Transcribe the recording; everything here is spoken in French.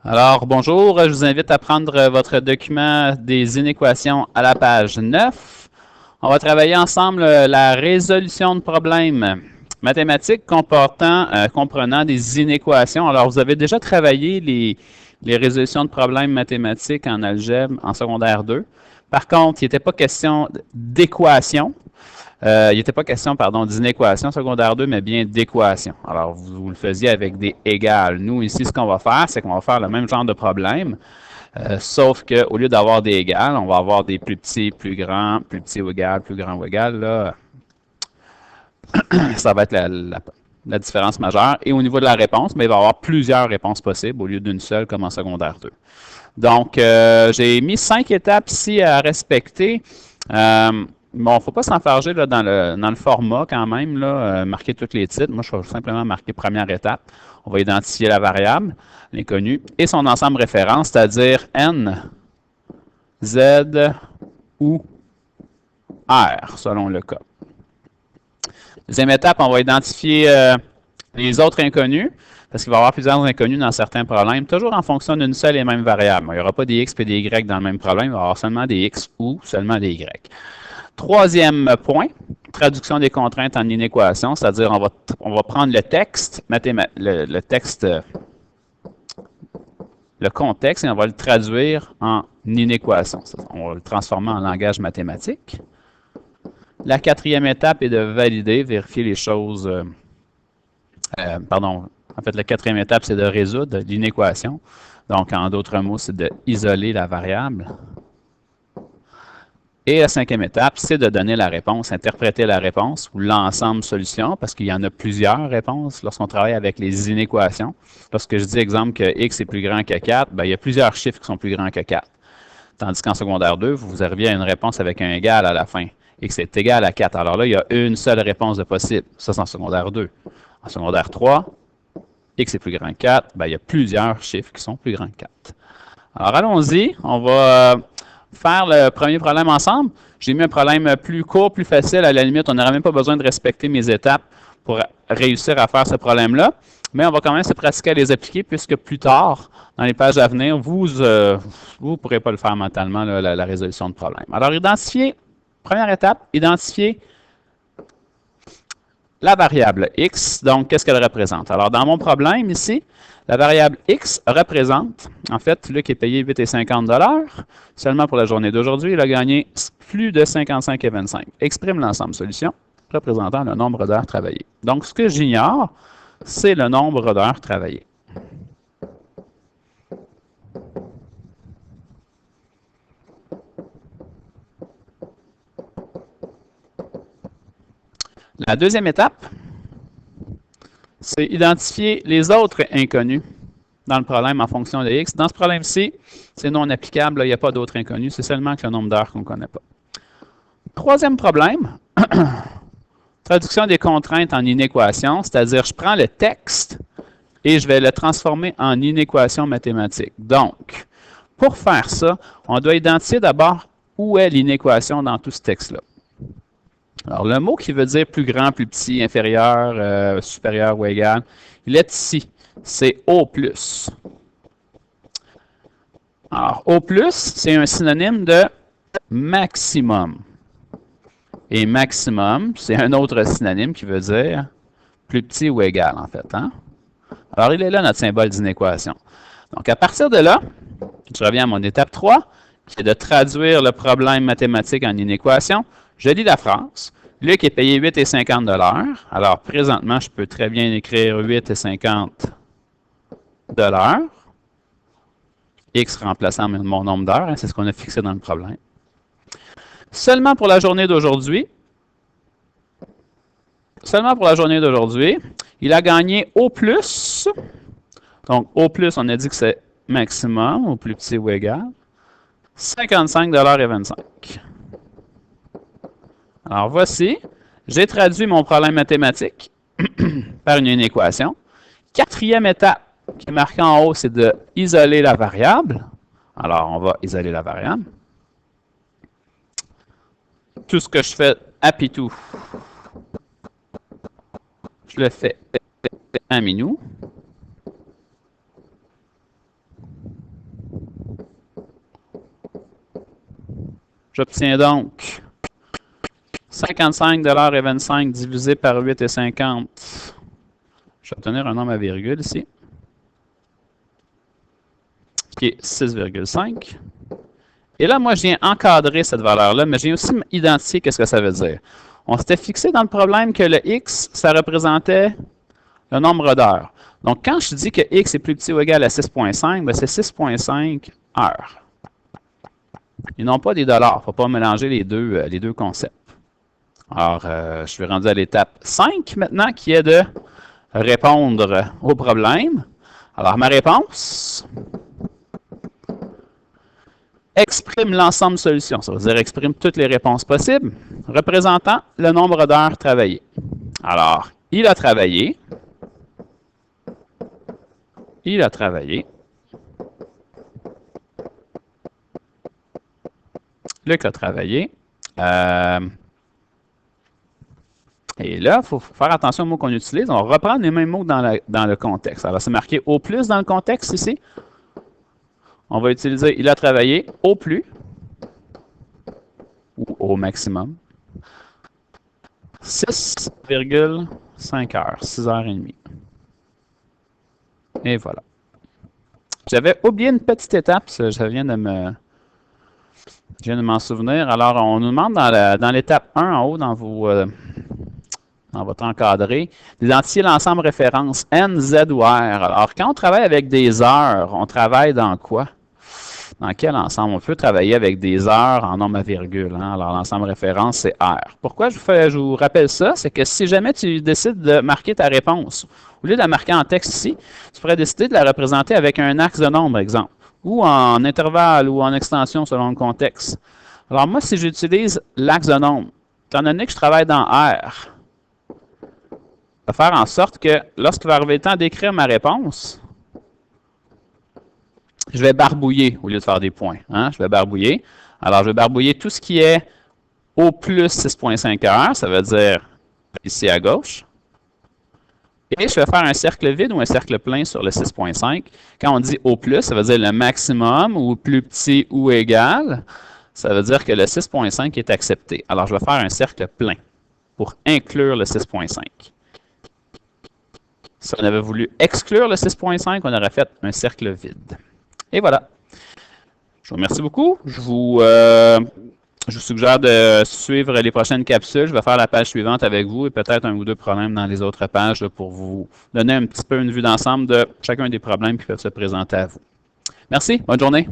Alors, bonjour, je vous invite à prendre votre document des inéquations à la page 9. On va travailler ensemble la résolution de problèmes mathématiques comprenant des inéquations. Alors, vous avez déjà travaillé les résolutions de problèmes mathématiques en algèbre en secondaire 2. Par contre, il n'était pas question d'équation. Il n'était pas question, pardon, d'inéquation secondaire 2, mais bien d'équation. Alors, vous le faisiez avec des égales. Nous, ici, ce qu'on va faire, c'est qu'on va faire le même genre de problème, sauf qu'au lieu d'avoir des égales, on va avoir des plus petits, plus grands, plus petits ou égal, plus grand ou égal. Là, ça va être la différence majeure. Et au niveau de la réponse, mais il va y avoir plusieurs réponses possibles au lieu d'une seule comme en secondaire 2. Donc, j'ai mis 5 étapes ici à respecter. Bon, il ne faut pas s'enfarger là, dans le format quand même, là, marquer tous les titres. Moi, je vais simplement marquer première étape. On va identifier la variable, l'inconnu, et son ensemble référence, c'est-à-dire n, z ou r, selon le cas. Deuxième étape, on va identifier les autres inconnus, parce qu'il va y avoir plusieurs inconnus dans certains problèmes, toujours en fonction d'une seule et même variable. Il n'y aura pas des x et des y dans le même problème, il va y avoir seulement des x ou seulement des y. Troisième point, traduction des contraintes en inéquation, c'est-à-dire on va prendre le texte, le contexte, et on va le traduire en inéquation. On va le transformer en langage mathématique. La quatrième étape est de valider, vérifier les choses. En fait, la quatrième étape, c'est de résoudre l'inéquation. Donc, en d'autres mots, c'est d'isoler la variable. Et la cinquième étape, c'est de donner la réponse, interpréter la réponse ou l'ensemble solution, parce qu'il y en a plusieurs réponses lorsqu'on travaille avec les inéquations. Lorsque je dis, exemple, que x est plus grand que 4, bien, il y a plusieurs chiffres qui sont plus grands que 4. Tandis qu'en secondaire 2, vous arrivez à une réponse avec un égal à la fin. X est égal à 4. Alors là, il y a une seule réponse de possible. Ça, c'est en secondaire 2. En secondaire 3, x est plus grand que 4, bien, il y a plusieurs chiffres qui sont plus grands que 4. Alors, allons-y. On va faire le premier problème ensemble. J'ai mis un problème plus court, plus facile. À la limite, on n'aurait même pas besoin de respecter mes étapes pour réussir à faire ce problème-là. Mais on va quand même se pratiquer à les appliquer puisque plus tard, dans les pages à venir, vous ne pourrez pas le faire mentalement, la résolution de problème. Alors, première étape, identifier la variable x. Donc, qu'est-ce qu'elle représente? Alors, dans mon problème ici, la variable x représente, en fait, Luc est payé 8,50 $. Seulement pour la journée d'aujourd'hui, il a gagné plus de 55,25 $. Exprime l'ensemble solution représentant le nombre d'heures travaillées. Donc, ce que j'ignore, c'est le nombre d'heures travaillées. La deuxième étape, c'est identifier les autres inconnus dans le problème en fonction de x. Dans ce problème-ci, c'est non applicable, il n'y a pas d'autres inconnus, c'est seulement que le nombre d'heures qu'on ne connaît pas. Troisième problème, traduction des contraintes en inéquation, c'est-à-dire je prends le texte et je vais le transformer en inéquation mathématique. Donc, pour faire ça, on doit identifier d'abord où est l'inéquation dans tout ce texte-là. Alors, le mot qui veut dire plus grand, plus petit, inférieur, supérieur ou égal, il est ici. C'est O+. Alors, O+, c'est un synonyme de maximum. Et maximum, c'est un autre synonyme qui veut dire plus petit ou égal, en fait. Hein? Alors, il est là notre symbole d'inéquation. Donc, à partir de là, je reviens à mon étape 3, qui est de traduire le problème mathématique en inéquation. Je lis la phrase. Luc est payé 8,50 $. Alors, présentement, je peux très bien écrire 8,50 $. X remplaçant mon nombre d'heures, hein, c'est ce qu'on a fixé dans le problème. Seulement pour la journée d'aujourd'hui, il a gagné au plus. Donc, au plus, on a dit que c'est maximum, au plus petit ou égal, 55,25 $. Alors, voici, j'ai traduit mon problème mathématique par une inéquation. Quatrième étape qui est marquée en haut, c'est d'isoler la variable. Alors, on va isoler la variable. Tout ce que je fais à Pitou, je le fais à Minou. J'obtiens donc 55,25 $ divisé par 8,50. Je vais obtenir un nombre à virgule ici, qui est 6,5. Et là, moi, je viens encadrer cette valeur-là, mais je viens aussi identifier qu'est-ce que ça veut dire. On s'était fixé dans le problème que le x, ça représentait le nombre d'heures. Donc, quand je dis que x est plus petit ou égal à 6,5, ben c'est 6,5 heures. Et non pas des dollars. Il ne faut pas mélanger les deux concepts. Alors, je suis rendu à l'étape 5 maintenant, qui est de répondre au problème. Alors, ma réponse exprime l'ensemble solution. Ça veut dire exprime toutes les réponses possibles, représentant le nombre d'heures travaillées. Alors, il a travaillé. Il a travaillé. Luc a travaillé. Et là, il faut faire attention aux mots qu'on utilise. On va reprendre les mêmes mots dans le contexte. Alors, c'est marqué au plus dans le contexte ici. On va utiliser il a travaillé au plus ou au maximum 6,5 heures, 6h30. Et voilà. J'avais oublié une petite étape, je viens de m'en souvenir. Alors, on nous demande dans l'étape 1 en haut, dans votre encadré, d'identifier l'ensemble référence N, Z ou R. Alors, quand on travaille avec des heures, on travaille dans quoi? Dans quel ensemble? On peut travailler avec des heures en nombre à virgule. Hein? Alors, l'ensemble référence, c'est R. Pourquoi je vous rappelle ça? C'est que si jamais tu décides de marquer ta réponse, au lieu de la marquer en texte ici, tu pourrais décider de la représenter avec un axe de nombre, exemple, ou en intervalle ou en extension selon le contexte. Alors, moi, si j'utilise l'axe de nombre, étant donné que je travaille dans R, je vais faire en sorte que lorsqu'il va arriver le temps d'écrire ma réponse, je vais barbouiller au lieu de faire des points. Hein? Je vais barbouiller. Alors, je vais barbouiller tout ce qui est au plus 6,5 heures, ça veut dire ici à gauche. Et je vais faire un cercle vide ou un cercle plein sur le 6,5. Quand on dit au plus, ça veut dire le maximum ou plus petit ou égal. Ça veut dire que le 6,5 est accepté. Alors, je vais faire un cercle plein pour inclure le 6,5. Si on avait voulu exclure le 6,5, on aurait fait un cercle vide. Et voilà. Je vous remercie beaucoup. Je vous suggère de suivre les prochaines capsules. Je vais faire la page suivante avec vous et peut-être un ou deux problèmes dans les autres pages là, pour vous donner un petit peu une vue d'ensemble de chacun des problèmes qui peuvent se présenter à vous. Merci. Bonne journée.